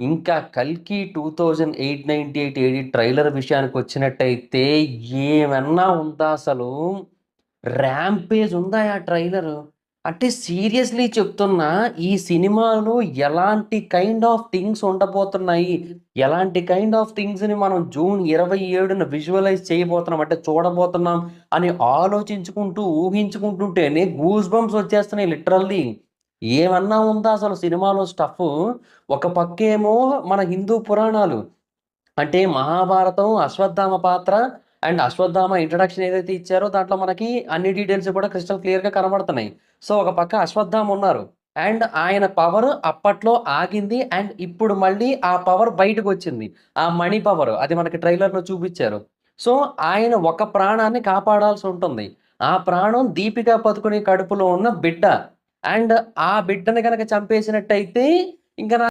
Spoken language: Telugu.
ఇంకా 'కల్కి 2898 ఏడి' ట్రైలర్ విషయానికొచ్చినట్టయితే ఏమన్నా ఉందా అసలు? ర్యాంపేజ్ ఉందా ఆ ట్రైలరు. అంటే సీరియస్‌లీ చెప్తున్నా ఈ సినిమాలో ఎలాంటి కైండ్ ఆఫ్ థింగ్స్ ఉండబోతున్నాయి, ఎలాంటి కైండ్ ఆఫ్ థింగ్స్‌ని మనం జూన్ 27న విజువలైజ్ చేయబోతున్నాం అంటే చూడబోతున్నాం అని ఆలోచించుకుంటూ, ఊహించుకుంటుంటేనే గూస్ బంప్స్ వచ్చేస్తున్నాయి లిటరల్లీ. ఏమన్నా ఉందా అసలు సినిమాలో స్టఫు? ఒక పక్కేమో మన హిందూ పురాణాలు. అంటే మహాభారతం, అశ్వత్థామ పాత్ర అండ్ అశ్వత్థామ ఇంట్రడక్షన్ ఏదైతే ఇచ్చారో దాంట్లో మనకి అన్ని డీటెయిల్స్ కూడా క్రిస్టల్ క్లియర్‌గా కనబడుతున్నాయి. సో, ఒక పక్క అశ్వత్థామ ఉన్నారు. అండ్ ఆయన పవర్ అప్పట్లో ఆగింది. అండ్ ఇప్పుడు మళ్ళీ ఆ పవర్ బయటకొచ్చింది. ఆ మణి పవర్ అది మనకి ట్రైలర్‌లో చూపిచ్చారు. సో, ఆయన ఒక ప్రాణాన్ని కాపాడాల్సుంటుంది. ఆ ప్రాణం దీపికా పదుకొనె కడుపులో ఉన్న బిడ్డ. అండ్ ఆ బిడ్డని గనక చంపేసినట్టయితే ఇంక